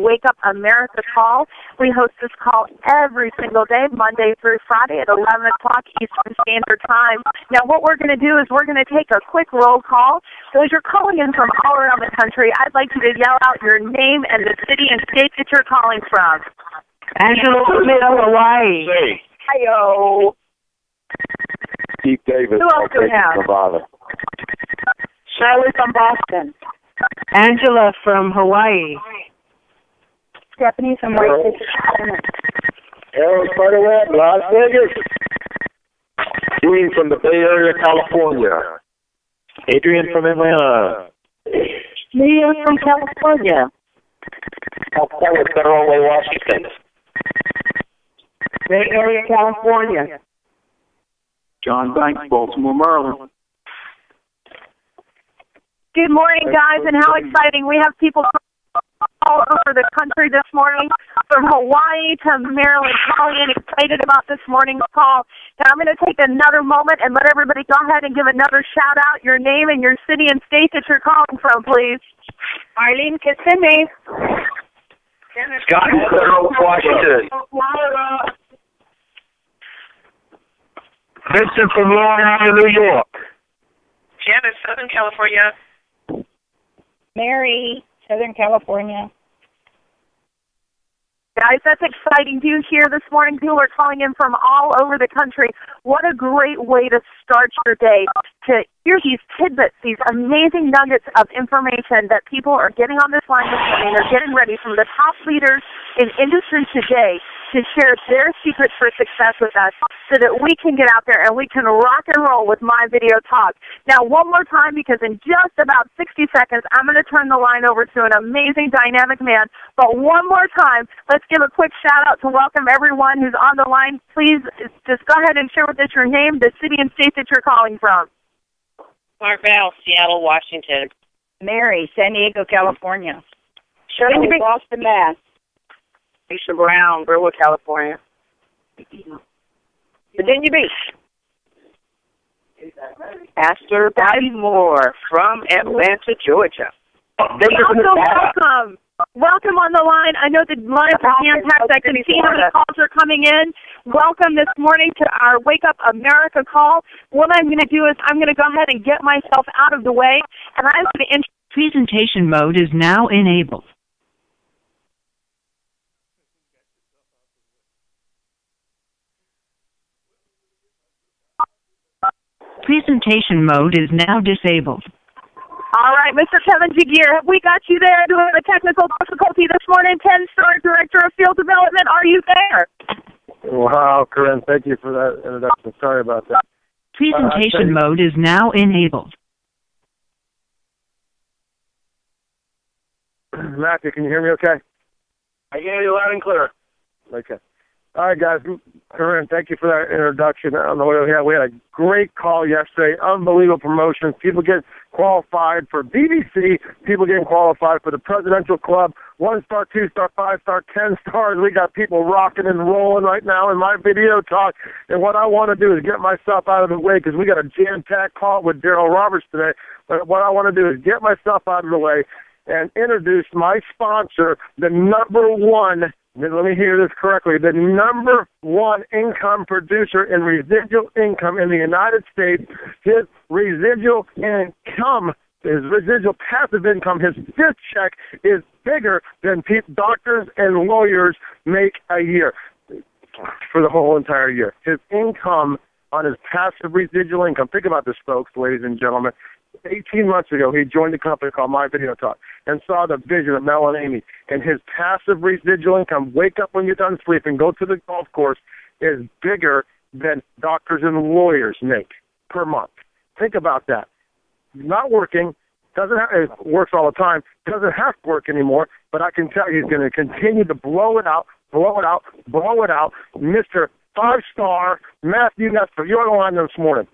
Wake Up America call. We host this call every single day, Monday through Friday at 11 o'clock Eastern Standard Time. Now, what we're going to do is we're going to take a quick roll call. So as you're calling in from all around the country, I'd like you to yell out your name and the city and state that you're calling from. Angela from Hawaii. Hey. Hi-yo. Keith Davis. Who else do we have? Nevada. Shirley from Boston. Angela from Hawaii. Stephanie from White City. Aaron Spiderweb, Las Vegas. Dean from the Bay Area, California. Adrian from Atlanta. Leah from California. California, Federal Way, Washington. Bay Area, California. John Banks, Baltimore, Maryland. Good morning, guys, and how exciting. We have people all over the country this morning, from Hawaii to Maryland, calling in excited about this morning's call. Now, I'm going to take another moment and let everybody go ahead and give another shout-out, your name and your city and state that you're calling from, please. Arlene Kissimmee. Scott, Federal, Washington. Vincent from Long Island, New York. Janice, Southern California. Mary, Southern California. Guys, that's exciting. Do you hear this morning? People are calling in from all over the country. What a great way to start your day, to hear these tidbits, these amazing nuggets of information that people are getting on this line this morning. They're getting ready from the top leaders in industry today to share their secrets for success with us so that we can get out there and we can rock and roll with My Video Talk. Now, one more time, because in just about 60 seconds, I'm going to turn the line over to an amazing, dynamic man. But one more time, let's give a quick shout-out to welcome everyone who's on the line. Please just go ahead and share with us your name, the city and state that you're calling from. Mark Val, Seattle, Washington. Mary, San Diego, California. Shirley, Boston, Mass. Lisa Brown, Broward, California. Virginia Beach. Pastor Bobby Moore from Atlanta, Georgia. Welcome. Welcome on the line. I know the line is jam-packed. I can see how the calls are coming in. Welcome this morning to our Wake Up America call. What I'm going to do is I'm going to go ahead and get myself out of the way, and I'm going to Presentation mode is now enabled. Presentation mode is now disabled. All right, Mr. Kevin Jagir, have we got you there doing a technical difficulty this morning? 10-star Director of Field Development, are you there? Wow, Corinne, thank you for that introduction. Sorry about that. Presentation mode is now enabled. Matthew, can you hear me okay? I can hear you loud and clear. Okay. All right, guys. Corinne, thank you for that introduction. I don't know what we had. We had a great call yesterday. Unbelievable promotions. People get qualified for BBC. People getting qualified for the Presidential Club. 1-star, 2-star, 5-star, 10 stars. We got people rocking and rolling right now in My Video Talk. And what I want to do is get myself out of the way because we got a jam-packed call with Darryl Roberts today. But what I want to do is get myself out of the way and introduce my sponsor, the number one, let me hear this correctly, the number one income producer in residual income in the United States. His residual income, his residual passive income, his fifth check is bigger than doctors and lawyers make a year for the whole entire year. His income on his passive residual income, think about this, folks, ladies and gentlemen. 18 months ago, he joined a company called My Video Talk and saw the vision of Mel and Amy. And his passive residual income, wake up when you're done sleeping, go to the golf course, is bigger than doctors and lawyers make per month. Think about that. Not working, it works all the time, doesn't have to work anymore, but I can tell you he's going to continue to blow it out. Mr. 5-star Matthew Nestor, you're on the line this morning.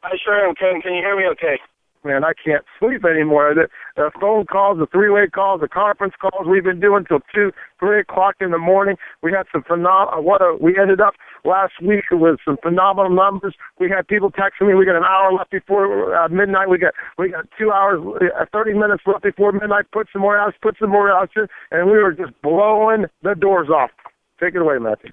I sure am, Ken. Can you hear me okay? man, I can't sleep anymore. The phone calls, the three-way calls, the conference calls we've been doing till 2, 3 o'clock in the morning. We had some we ended up last week with some phenomenal numbers. We had people texting me. We got an hour left before midnight. We got 2 hours, 30 minutes left before midnight. Put some more out, and we were just blowing the doors off. Take it away, Matthew.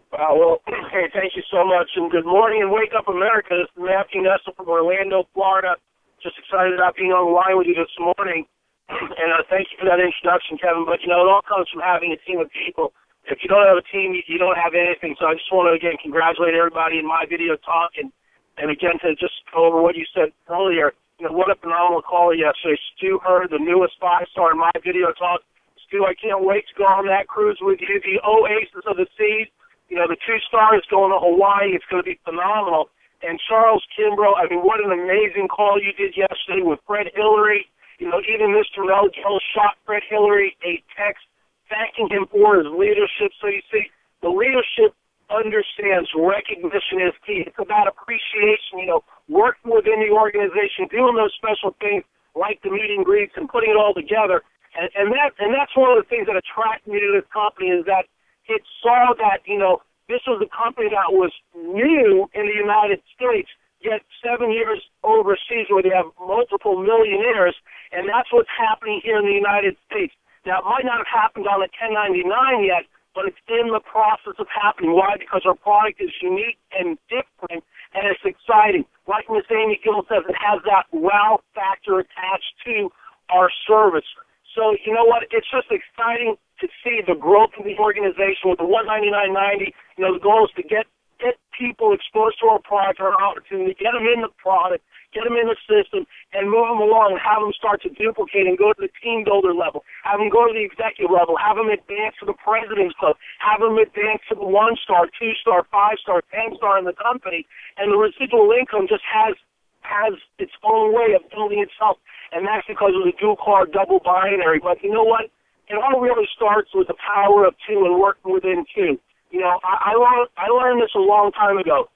Well, hey, thank you so much, and good morning, and Wake Up America. This is Matthew Nessel from Orlando, Florida. Just excited about being on the line with you this morning, and thank you for that introduction, Kevin. But, it all comes from having a team of people. If you don't have a team, you don't have anything. So I just want to, again, congratulate everybody in my video talk, and again, to just go over what you said earlier, what a phenomenal call yesterday. Stu Hurd, the newest 5-star in my video talk. Stu, I can't wait to go on that cruise with you, the Oasis of the Seas. The 2-star is going to Hawaii. It's going to be phenomenal. And Charles Kimbrough, I mean, what an amazing call you did yesterday with Fred Hillary. Even Mr. Meljo shot Fred Hillary a text thanking him for his leadership. So you see, the leadership understands recognition is key. It's about appreciation, working within the organization, doing those special things like the meet and greets and putting it all together. And that's one of the things that attracted me to this company is that it saw that, this was a company that was new in the United States, yet 7 years overseas where they have multiple millionaires, and that's what's happening here in the United States. Now, it might not have happened on the 1099 yet, but it's in the process of happening. Why? Because our product is unique and different, and it's exciting. Like Miss Amy Gill says, it has that wow factor attached to our service. So, you know what? It's just exciting to see the growth of the organization with the $199.90. The goal is to get people exposed to our product, our opportunity, get them in the product, get them in the system, and move them along and have them start to duplicate and go to the team builder level, have them go to the executive level, have them advance to the president's club, have them advance to the 1-star, 2-star, 5-star, 10-star in the company, and the residual income just has its own way of building itself, and that's because of the dual-card, double binary. But you know what? It all really starts with the power of 2 and working within 2. I learned this a long time ago.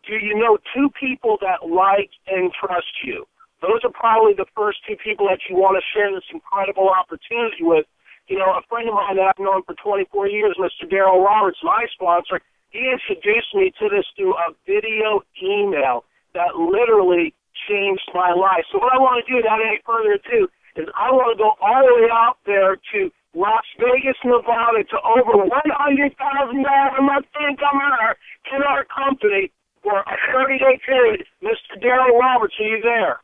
Do you know 2 people that like and trust you? Those are probably the first 2 people that you want to share this incredible opportunity with. A friend of mine that I've known for 24 years, Mr. Darryl Roberts, my sponsor, he introduced me to this through a video email that literally changed my life. So what I want to do without any further ado is I want to go all the way out there to Las Vegas, Nevada, to over $100,000 a month income earner in our company for a 30-day period. Mr. Darryl Roberts, are you there?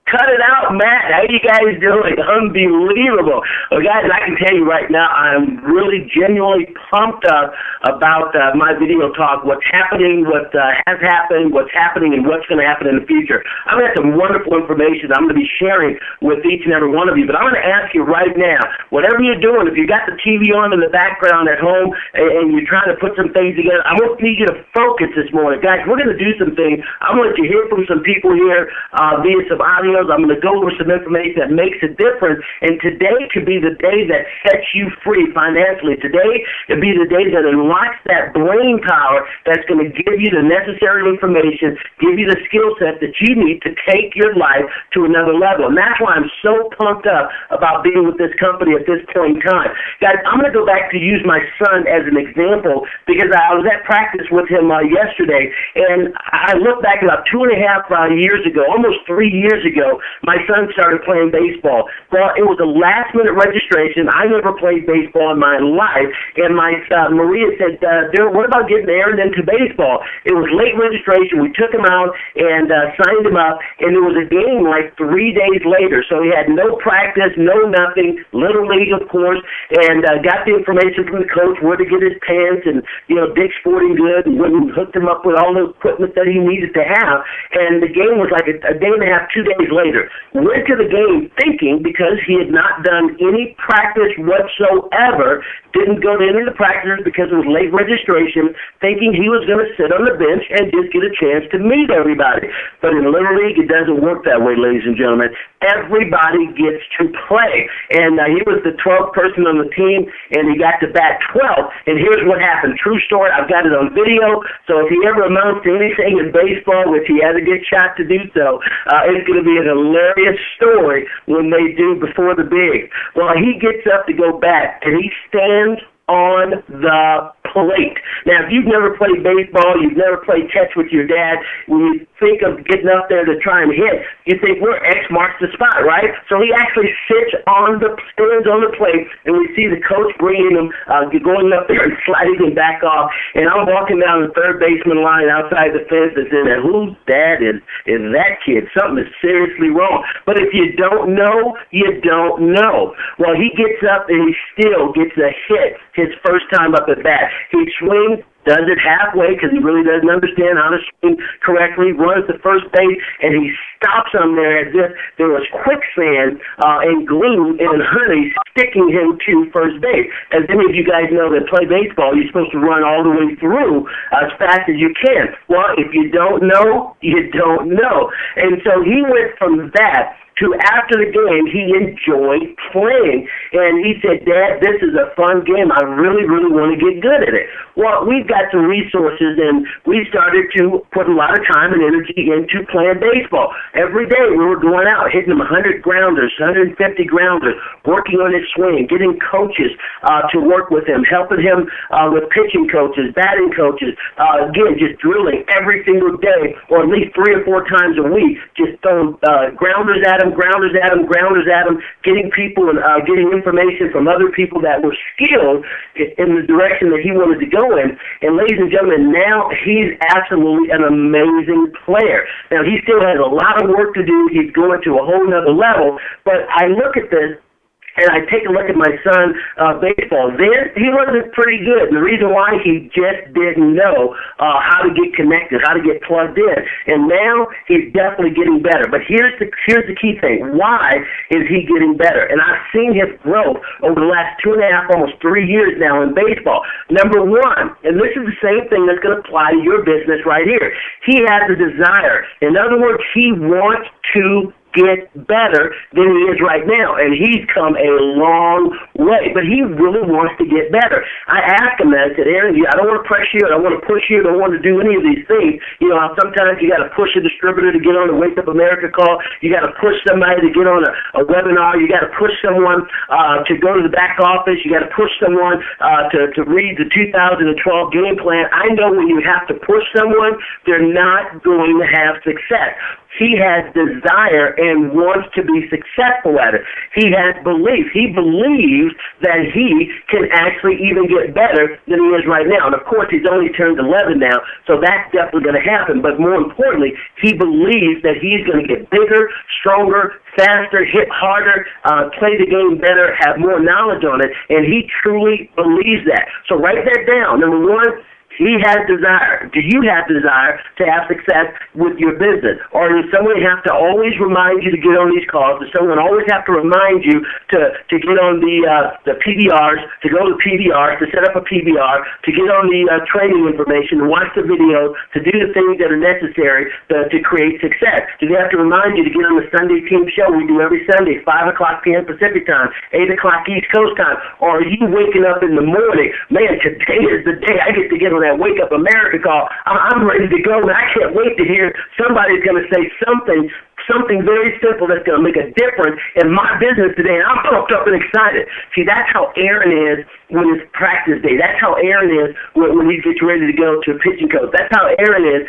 Cut it out, Matt. How you guys doing? Unbelievable. Well, guys, I can tell you right now, I'm really genuinely pumped up about my video talk, what's happening, what has happened, what's happening, and what's going to happen in the future. I'm going to have some wonderful information I'm going to be sharing with each and every one of you, but I'm going to ask you right now, whatever you're doing, if you got the TV on in the background at home and you're trying to put some things together, I want you to focus this morning. Guys, we're going to do some things. I'm going to let you hear from some people here via some audio. I'm going to go over some information that makes a difference, and today could be the day that sets you free financially. Today could be the day that unlocks that brain power that's going to give you the necessary information, give you the skill set that you need to take your life to another level. And that's why I'm so pumped up about being with this company at this point in time. Guys, I'm going to go back to use my son as an example because I was at practice with him yesterday, and I look back about 2.5 years ago, almost 3 years ago, my son started playing baseball. Well, it was a last-minute registration. I never played baseball in my life, and my Maria said, Darryl, what about getting Aaron into baseball? It was late registration. We took him out and signed him up, and there was a game like 3 days later, so he had no practice, no nothing, Little League, of course, and got the information from the coach where to get his pants and, Dick's Sporting Goods, and went and hooked him up with all the equipment that he needed to have, and the game was like a day and a half, 2 days later. Went to the game thinking, because he had not done any practice whatsoever, didn't go to any of the practices because it was late registration, thinking he was going to sit on the bench and just get a chance to meet everybody. But in Little League, it doesn't work that way, ladies and gentlemen. Everybody gets to play. And he was the 12th person on the team, and he got to bat 12. And here's what happened. True story. I've got it on video. So if he ever amounts to anything in baseball, which he has a good shot to do so, it's going to be a hilarious story when they do before the big. Well, he gets up to go bat, and he stands on the plate. Now, if you've never played baseball, you've never played catch with your dad, when you think of getting up there to try and hit, you think, well, X marks the spot, right? So he actually stands on the plate, and we see the coach bringing him, going up there and sliding him back off. And I'm walking down the third baseman line outside the fence and saying, whose dad is that kid? Something is seriously wrong. But if you don't know, you don't know. Well, he gets up and he still gets a hit his first time up at bat. He swings, does it halfway because he really doesn't understand how to swing correctly, runs the first base, and he stops him there as if there was quicksand and glue and honey sticking him to first base. As any of you guys know that play baseball, you're supposed to run all the way through as fast as you can. Well, if you don't know, you don't know. And so he went from that to after the game, he enjoyed playing. And he said, Dad, this is a fun game. I really, really want to get good at it. Well, we've got some resources, and we started to put a lot of time and energy into playing baseball. Every day we were going out, hitting him 100 grounders, 150 grounders, working on his swing, getting coaches to work with him, helping him with pitching coaches, batting coaches, again, just drilling every single day, or at least 3 or 4 times a week, just throwing grounders at him, getting people and getting information from other people that were skilled in the direction that he wanted to go in. And ladies and gentlemen, now he's absolutely an amazing player. Now, he still has a lot of work to do. He's going to a whole nother level. But I look at this, and I take a look at my son, baseball. Then he wasn't pretty good. And the reason why, he just didn't know how to get connected, how to get plugged in. And now he's definitely getting better. But here's the key thing. Why is he getting better? And I've seen his growth over the last 2.5, almost 3 years now in baseball. Number one, and this is the same thing that's going to apply to your business right here. He has a desire. In other words, he wants to get better than he is right now, and he's come a long way, but he really wants to get better. I asked him that. I said, Aaron, I don't want to press you, I don't want to push you, I don't want to do any of these things. You know, sometimes you got to push a distributor to get on the Wake Up America call, you got to push somebody to get on a webinar, you got to push someone to go to the back office, you got to push someone to read the 2012 game plan. I know when you have to push someone, they're not going to have success. He has desire and wants to be successful at it. He has belief. He believes that he can actually even get better than he is right now. And, of course, he's only turned 11 now, so that's definitely going to happen. But more importantly, he believes that he's going to get bigger, stronger, faster, hit harder, play the game better, have more knowledge on it, and he truly believes that. So write that down. Number one, he has desire. Do you have desire to have success with your business? Or does someone have to always remind you to get on these calls? Does someone always have to remind you to get on the PBRs, to go to PBRs, to set up a PBR, to get on the training information, to watch the videos, to do the things that are necessary to create success? Do they have to remind you to get on the Sunday team show we do every Sunday, 5 o'clock p.m. Pacific time, 8 o'clock East Coast time? Or are you waking up in the morning, man, today is the day I get to get on that Wake Up America call. I'm ready to go, and I can't wait to hear somebody's going to say something very simple that's going to make a difference in my business today, and I'm pumped up and excited. See, that's how Aaron is when it's practice day. That's how Aaron is when he gets ready to go to a pitching coach. That's how Aaron is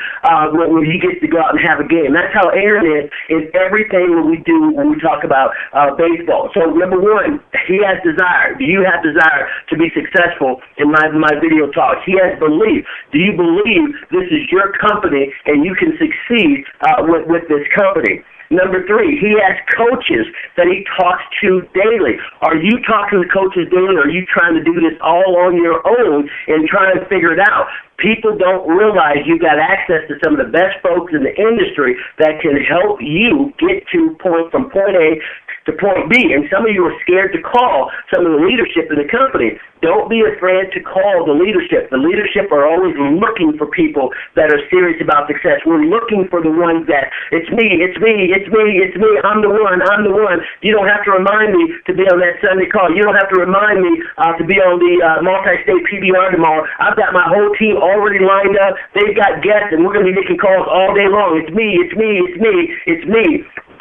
when he gets to go out and have a game. That's how Aaron is in everything that we do when we talk about baseball. So, number one, he has desire. Do you have desire to be successful in my video talks? He has belief. Do you believe this is your company and you can succeed with this company? Number 3, he has coaches that he talks to daily. Are you talking to coaches daily, or are you trying to do this all on your own and trying to figure it out? People don't realize you've got access to some of the best folks in the industry that can help you get from point A to point B. And some of you are scared to call some of the leadership in the company. Don't be afraid to call the leadership. The leadership are always looking for people that are serious about success. We're looking for the ones that, it's me, I'm the one. You don't have to remind me to be on that Sunday call. You don't have to remind me to be on the multi-state PBR tomorrow. I've got my whole team already lined up. They've got guests, and we're going to be making calls all day long. It's me.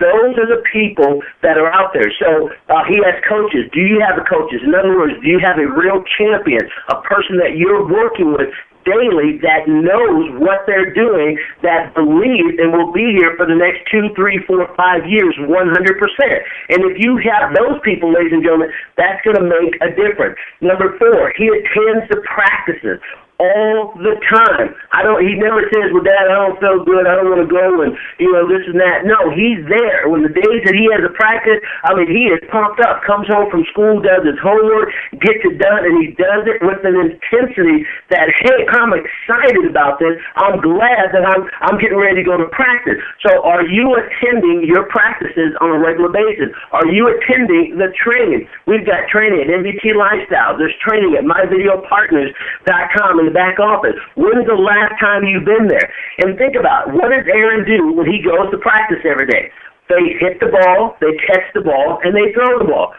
Those are the people that are out there. So he has coaches. Do you have coaches? In other words, do you have a real champion, a person that you're working with daily that knows what they're doing, that believes and will be here for the next 2, 3, 4, 5 years, 100%. And if you have those people, ladies and gentlemen, that's going to make a difference. Number 4, he attends the practices all the time. He never says, well, Dad, I don't feel good, I don't want to go, and, this and that. No, he's there. When the days that he has a practice, he is pumped up, comes home from school, does his homework, gets it done, and he does it with an intensity that, hey, I'm excited about this. I'm glad that I'm getting ready to go to practice. So are you attending your practices on a regular basis? Are you attending the training? We've got training at MVT Lifestyle. There's training at myvideopartners.com in the back office. When's the last time you've been there? And think about it. What does Aaron do when he goes to practice every day? They hit the ball, they catch the ball, and they throw the ball.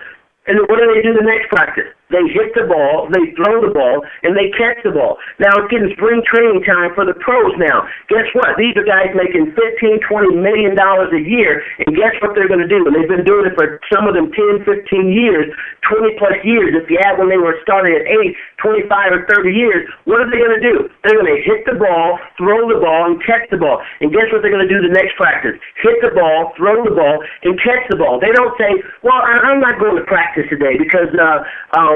And what do they do the next practice? They hit the ball, they throw the ball, and they catch the ball. Now it's getting spring training time for the pros now. Guess what? These are guys making $15, $20 million a year, and guess what they're going to do? And they've been doing it for some of them 10, 15 years, 20-plus years. If you add when they were starting at 8, 25, or 30 years, what are they going to do? They're going to hit the ball, throw the ball, and catch the ball. And guess what they're going to do the next practice? Hit the ball, throw the ball, and catch the ball. They don't say, well, I'm not going to practice today because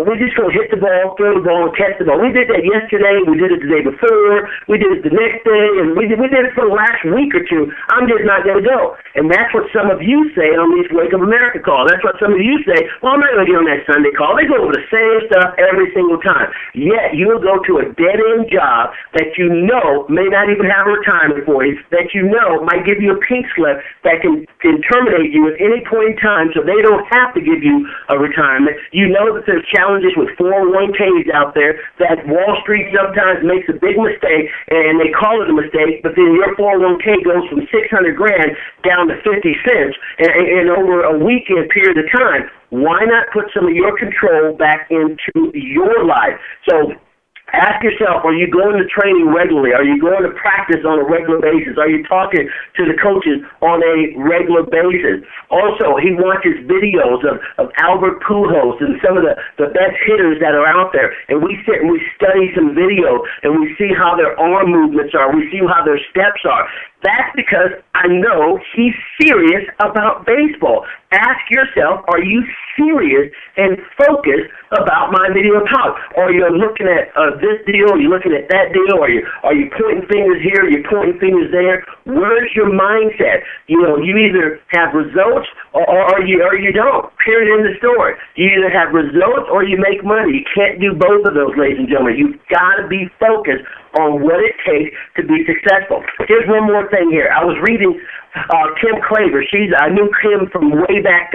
we're just going to hit the ball, throw the ball, and catch the ball. We did that yesterday. We did it the day before. We did it the next day. And we did it for the last week or two. I'm just not going to go. And that's what some of you say on these Wake Up America calls. That's what some of you say, well, I'm not going to get on that Sunday call. They go over the same stuff every single time. Yet you will go to a dead-end job that you know may not even have a retirement for you, that you know might give you a pink slip that can terminate you at any point in time so they don't have to give you a retirement. You know that there's challenges with 401ks out there that Wall Street sometimes makes a big mistake and they call it a mistake, but then your 401k goes from $600,000 down to 50 cents in over a weekend period of time. Why not put some of your control back into your life? So ask yourself, are you going to training regularly? Are you going to practice on a regular basis? Are you talking to the coaches on a regular basis? Also, he watches videos of Albert Pujols and some of the best hitters that are out there. And we sit and we study some video and we see how their arm movements are. We see how their steps are. That's because I know he's serious about baseball. Ask yourself, are you serious and focused about my video talk? Or you're looking at this deal, you're looking at that deal, or are you pointing fingers here, you're pointing fingers there? Where's your mindset? You either have results or you don't. Period, in the story. You either have results or you make money. You can't do both of those, ladies and gentlemen. You've got to be focused on what it takes to be successful. Here's one more thing here. I was reading Kim Claver. I knew Kim from way back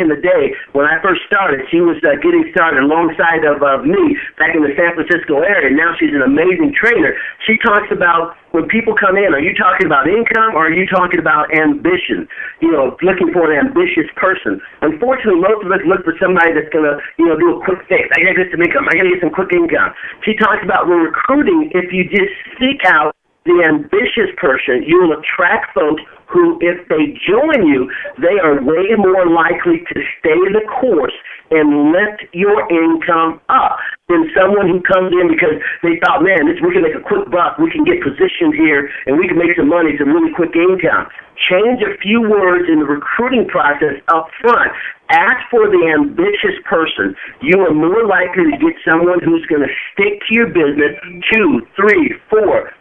in the day when I first started. She was getting started alongside of me back in the San Francisco area. Now she's an amazing trainer. She talks about when people come in, are you talking about income or are you talking about ambition? Looking for an ambitious person. Unfortunately, most of us look for somebody that's going to, do a quick fix. I got to get some income. I got to get some quick income. She talks about when recruiting, if you just seek out the ambitious person, you will attract folks who, if they join you, they are way more likely to stay the course and lift your income up than someone who comes in because they thought, man, we can make a quick buck, we can get positioned here, and we can make some money, some really quick income. Change a few words in the recruiting process up front. Ask for the ambitious person. You are more likely to get someone who's going to stick to your business 2, 3, 4,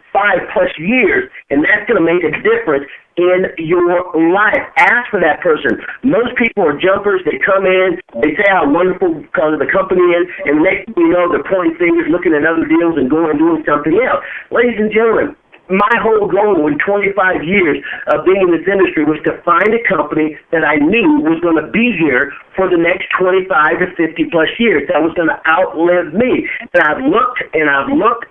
plus years, and that's going to make a difference in your life. Ask for that person. Most people are jumpers. They come in, they say how wonderful the company is, and next thing you know, they're pointing fingers, looking at other deals, and going and doing something else. Ladies and gentlemen, my whole goal in 25 years of being in this industry was to find a company that I knew was going to be here for the next 25 to 50 plus years, that was going to outlive me. And I've looked and I've looked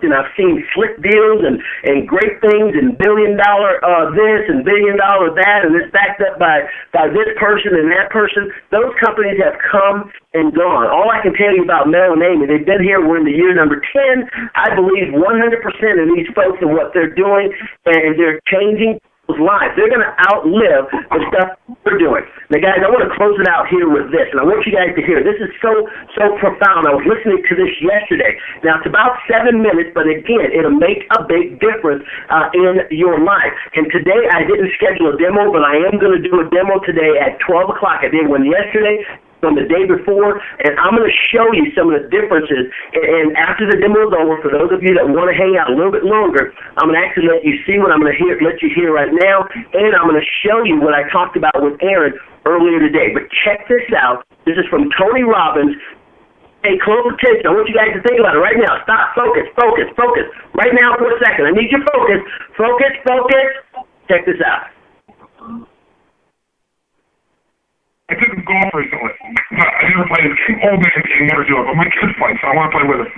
and I've seen slick deals and great things and $1 billion this and $1 billion that, and it's backed up by this person and that person. Those companies have come and gone. All I can tell you about Mel and Amy, they've been here. We're in the year number 10. I believe 100% in these folks and what they're doing, and they're changing lives. They're going to outlive the stuff we're doing. Now, guys, I want to close it out here with this, and I want you guys to hear. This is so profound. I was listening to this yesterday. Now, it's about 7 minutes, but again, it'll make a big difference in your life. And today, I didn't schedule a demo, but I am going to do a demo today at 12 o'clock. I did one yesterday, on the day before, and I'm going to show you some of the differences. And after the demo is over, for those of you that want to hang out a little bit longer, I'm going to actually let you see what I'm going to let you hear right now, and I'm going to show you what I talked about with Aaron earlier today. But check this out. This is from Tony Robbins. Hey, close attention. I want you guys to think about it right now. Stop. Focus. Right now for a second. I need your focus. Focus. Check this out. I took a golf recently. I never played it. Old man can never do it, but my kids play, so I want to play with them.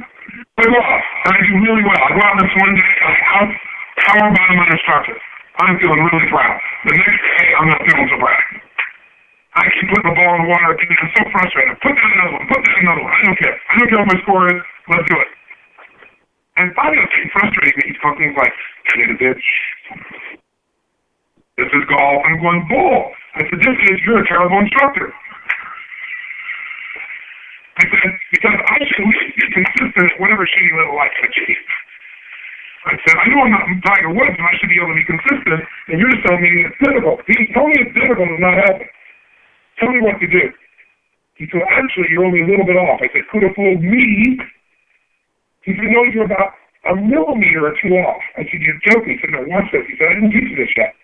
Play golf, and I do really well. I go out this one day, I'm power bottom instructor. I'm feeling really proud. The next day, I'm not feeling so proud. I keep putting the ball in the water. I'm so frustrated. Put that another one. I don't care. I don't care what my score is. Let's do it. And finally, it's getting frustrating. He's talking things like, "Hit a bitch. This is golf." I'm going, "Bull." I said, "This is, you're a terrible instructor." I said, "Because I should be consistent at whatever shitty little life I achieve." I said, "I know I'm not Tiger Woods, and I should be able to be consistent, and you're just telling me it's difficult." He told me it's difficult is not happening. Tell me what to do. He said, "Actually, you're only a little bit off." I said, "Could have fooled me." He said, "No, you're about a millimeter or two off." I said, "You're joking." He said, "No, watch this." He said, "I didn't teach you this yet."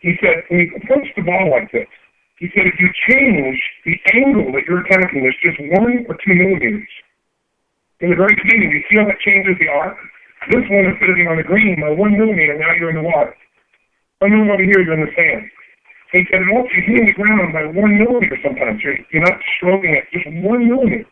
He said, when you approach the ball like this, he said, if you change the angle that you're attacking, there's just 1 or 2 millimeters. In the very beginning, you see how that changes the arc? This one is sitting on the green by 1 millimeter, now you're in the water. 1 millimeter over here, you're in the sand. He said, and also you're hitting the ground by 1 millimeter sometimes. You're not stroking it, just 1 millimeter.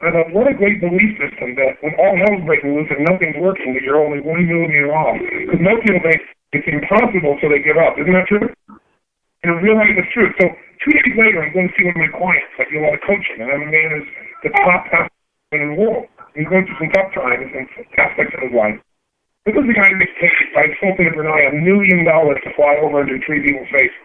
I thought, what a great belief system that when all hell's breaking loose and nothing's working, that you're only 1 millimeter off. Because most people think it's impossible, so they give up. Isn't that true? And I realized it's true. So 2 days later, I'm going to see one of my clients. I do a lot of coaching, and I'm a man who's the top in the world. He's going through some tough times and aspects of his life. This is the guy who gets paid by Sultan of Brunei $1 million to fly over and do 3 people's faces.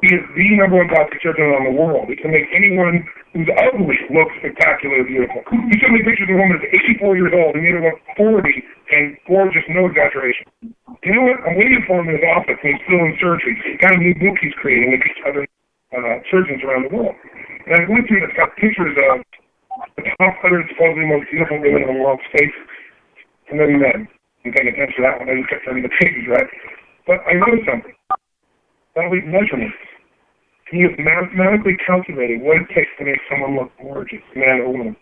He is the #1 plastic surgeon in the world. He can make anyone who's ugly look spectacularly beautiful. He showed me pictures of a woman who's 84 years old and made her look 40 and gorgeous, no exaggeration. You know what? I'm waiting for him in his office, and he's still in surgery. The kind of new book he's creating to teach other surgeons around the world. And I went through it. It's got pictures of the top 100 supposedly most beautiful women in the world's faces, and then men. I'm paying attention to that one. I just kept turning the pages, right? But I noticed something. That'll be measurements. He is mathematically calculating what it takes to make someone look gorgeous, man or woman.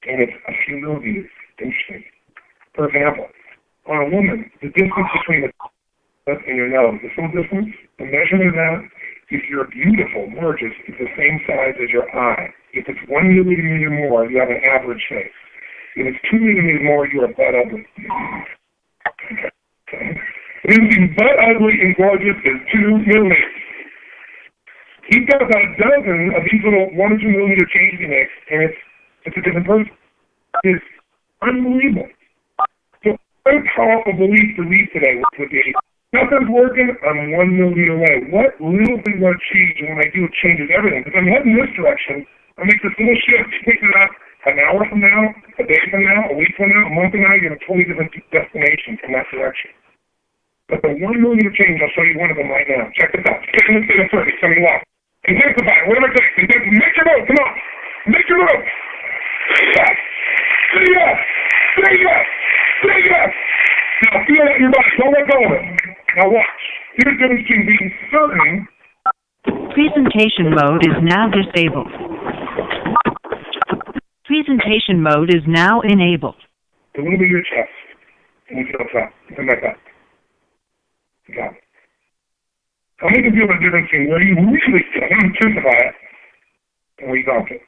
And it's a few millimeters. Interesting. For example, on a woman, the distance between the lip and your nose, the full distance, the measurement of that, if you're beautiful, gorgeous, it's the same size as your eye. If it's 1 millimeter more, you have an average face. If it's 2 millimeters more, you are butt ugly. Between butt ugly and gorgeous is 2 millimeters. He's got about a dozen of these little 1 or 2 millimeter changes he makes, and it's a different person. It's unbelievable. So, what a powerful belief to read today would be, nothing's working, I'm 1 millimeter away. What little thing will change, and when I do, it changes everything. Because I'm heading this direction, I make this little shift, pick it up, an hour from now, a day from now, a week from now, a month from now, you're in a totally different destination from that direction. But the 1 millimeter change, I'll show you one of them right now. Check this out. Get in the 30, tell me why. Intensify it, whatever it takes. Make your move, come on. Make your move. Yes. Say yes. Say yes. Say yes. that in your body. Don't let go of it. Now watch. Here's the difference between being certain. Presentation mode is now disabled. Presentation mode is now enabled. A little bit of your chest. And you feel flat. Something like that. You got it. I'll make you feel the difference between where you really feel. I'm going to intensify it. And where you don't feel.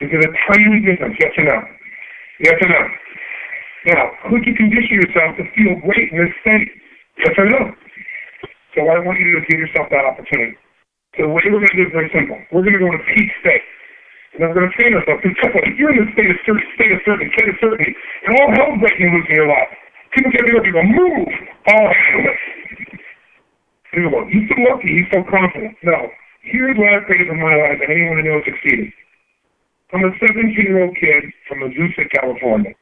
Is it a tiny difference? Yes or no? Yes or no? Now, could you condition yourself to feel great in this state? Yes or no? So what I want you to do is give yourself that opportunity. So the way we're going to do it is very simple. We're going to go in a peak state. And then we're going to train ourselves. Because if you're in a state of certainty, and all hell's breaking loose in your life, people can't do it. People move. All handle it. He's so lucky. He's so confident. No. Here's what I've created in my life, and anyone I know succeeded. I'm a 17-year-old kid from Azusa, California,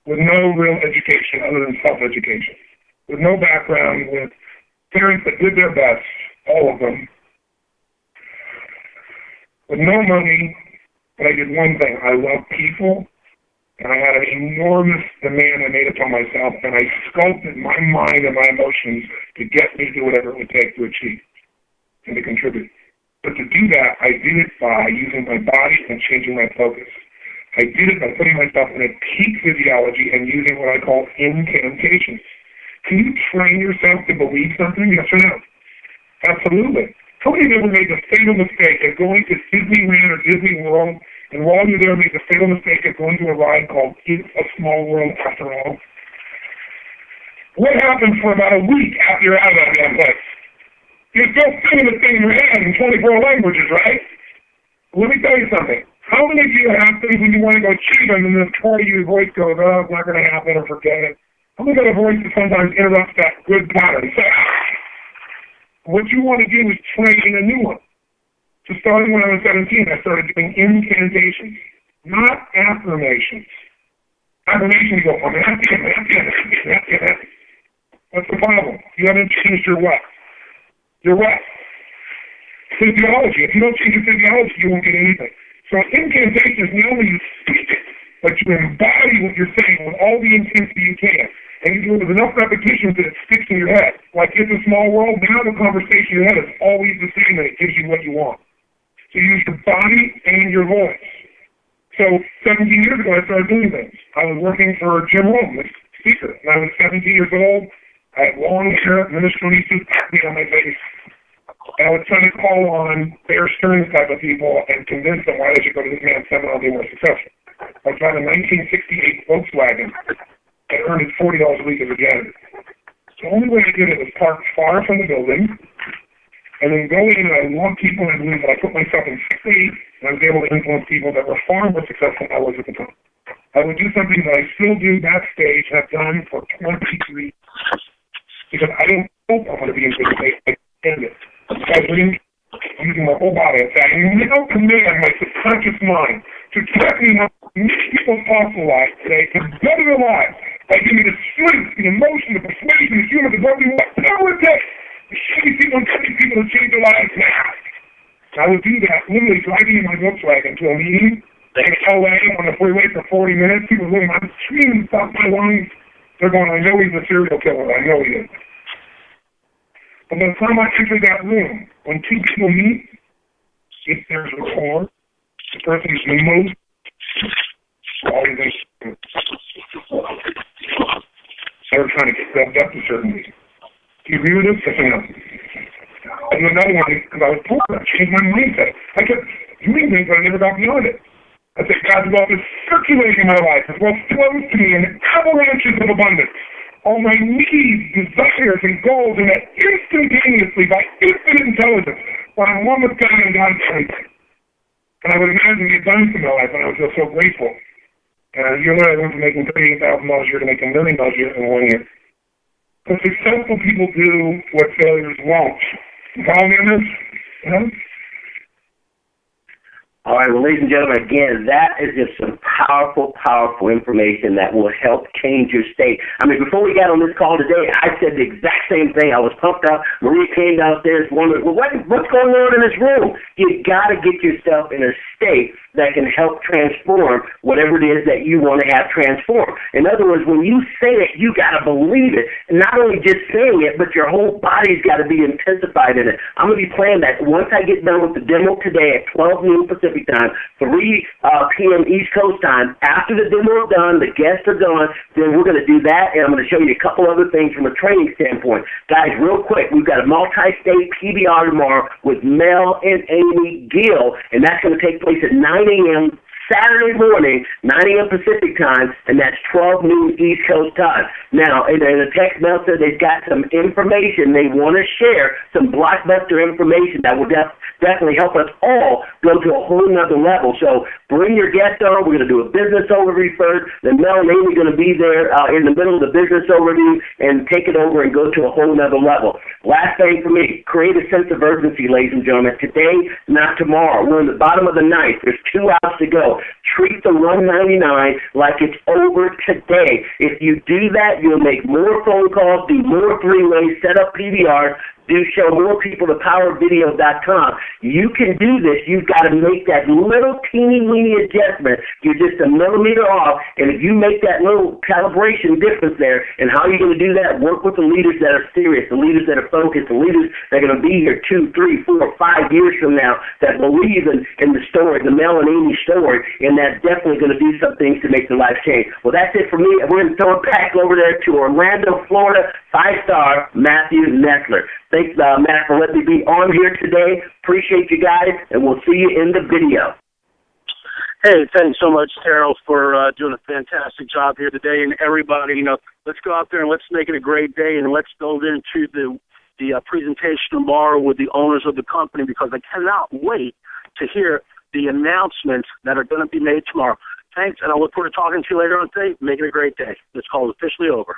with no real education other than self-education, with no background, with parents that did their best, all of them, with no money, but I did one thing. I love people, and I had an enormous demand I made upon myself, and I sculpted my mind and my emotions to get me to do whatever it would take to achieve and to contribute. But to do that, I did it by using my body and changing my focus. I did it by putting myself in a peak physiology and using what I call incantations. Can you train yourself to believe something? Yes or no? Absolutely. How many of you ever made the fatal mistake of going to Disneyland or Disney World, and while you're there, made the fatal mistake of going to a ride called It's a Small World After All? What happens for about a week after you're out of that damn place? You're still singing the thing in your head in 24 languages, right? Let me tell you something. How many of you have things when you want to go cheat and then this part of your voice goes, oh, it's not going to happen, or forget it? How many got a voice that sometimes interrupts that good pattern? Say, what you want to do is train a new one. So starting when I was 17, I started doing incantations, not affirmations. Affirmations go, I'm happy, I'm happy, I'm happy, I'm happy, I'm happy. What's the problem? You haven't changed your what? Your what? Physiology. If you don't change your physiology, you won't get anything. So incantations, not only you speak it, but you embody what you're saying with all the intensity you can. And you do it with enough repetitions that it sticks in your head. Like It's a Small World, now the conversation in your head is always the same, and it gives you what you want. So you use your body and your voice. So 17 years ago, I started doing things. I was working for Jim Rome, the speaker, and I was 17 years old. I had long hair, minstrelly suit, acne on my face. And I was trying to call on Bear Stearns type of people and convince them why they should go to this man's seminar and be more successful. I tried a 1968 Volkswagen that earned it $40 a week as a janitor. The only way I did it was park far from the building and then go in, and I loved people, and I believe that I put myself in state, and I was able to influence people that were far more successful than I was at the time. I would do something that I still do backstage and have done for 23 years. Because I don't hope I'm going to be in good shape. I stand it. So I bring using my whole body. I now command my subconscious mind to track me how people fossilized today to better their lives by giving me the strength, the emotion, the persuasion, the humor, the broken, whatever it takes to show people and tell people to change their lives now. I would do that literally driving in my Volkswagen to a meeting in LA on the freeway for 40 minutes. People were looking, I'm screaming, stop my lungs. They're going, I know he's a serial killer. I know he is. But by the time I enter that room, when two people meet, if there's rapport, the person who's the most always in. They're trying to get stepped up to certainty. Do you agree with this? Yes or no? I do another one because I was poor. I changed my mindset. I kept doing things, but I never got beyond it. I said, God's wealth is circulating in my life. His wealth flows to me in avalanches of abundance. All my needs, desires, and goals, and that instantaneously, by infinite intelligence, when I'm one with God and God's everything. And I would imagine the abundance in my life, and I would feel so grateful. And a year later, I went from making $38,000 a year to making $1 million a year in 1 year. But successful people do what failures won't. You follow me on this? You know? All right, well, ladies and gentlemen, again, that is just some powerful, powerful information that will help change your state. I mean, before we got on this call today, I said the exact same thing. I was pumped up. Maria came downstairs wondering, well, what's going on in this room? You got to get yourself in a state that can help transform whatever it is that you want to have transformed. In other words, when you say it, you got to believe it. And not only just saying it, but your whole body's got to be intensified in it. I'm going to be playing that once I get done with the demo today at 12 noon Pacific time, 3 p.m. East Coast time. After the demo is done, the guests are gone, then we're going to do that, and I'm going to show you a couple other things from a training standpoint. Guys, real quick, we've got a multi-state PBR tomorrow with Mel and Amy Gill, and that's going to take place at 9 a.m. Saturday morning, 9 a.m. Pacific time, and that's 12 noon East Coast time. Now, in the text mail said they've got some information they want to share, some blockbuster information that will definitely help us all go to a whole nother level. So bring your guest on. We're going to do a business overview first. Then Mel and Amy are going to be there in the middle of the business overview and take it over and go to a whole nother level. Last thing for me, create a sense of urgency, ladies and gentlemen. Today, not tomorrow. We're in the bottom of the ninth. There's 2 hours to go. Treat the 199 like it's over today. If you do that, you'll make more phone calls, do more three-ways, set up PBRs, show more people to powervideo.com. You can do this. You've got to make that little teeny-weeny adjustment. You're just a millimeter off, and if you make that little calibration difference there, and how you're going to do that, work with the leaders that are serious, the leaders that are focused, the leaders that are going to be here 2, 3, 4, 5 years from now that believe in the story, the Mel and Amy story, and that's definitely going to do some things to make their life change. Well, that's it for me. We're going to throw it back over there to Orlando, Florida, 5-star Matthew Nessler. Thanks, Matt, for letting me be on here today. Appreciate you guys, and we'll see you in the video. Hey, thanks so much, Darryl, for doing a fantastic job here today. And everybody, let's go out there and let's make it a great day, and let's go into the presentation tomorrow with the owners of the company, because I cannot wait to hear the announcements that are going to be made tomorrow. Thanks, and I look forward to talking to you later on today. Make it a great day. This call is officially over.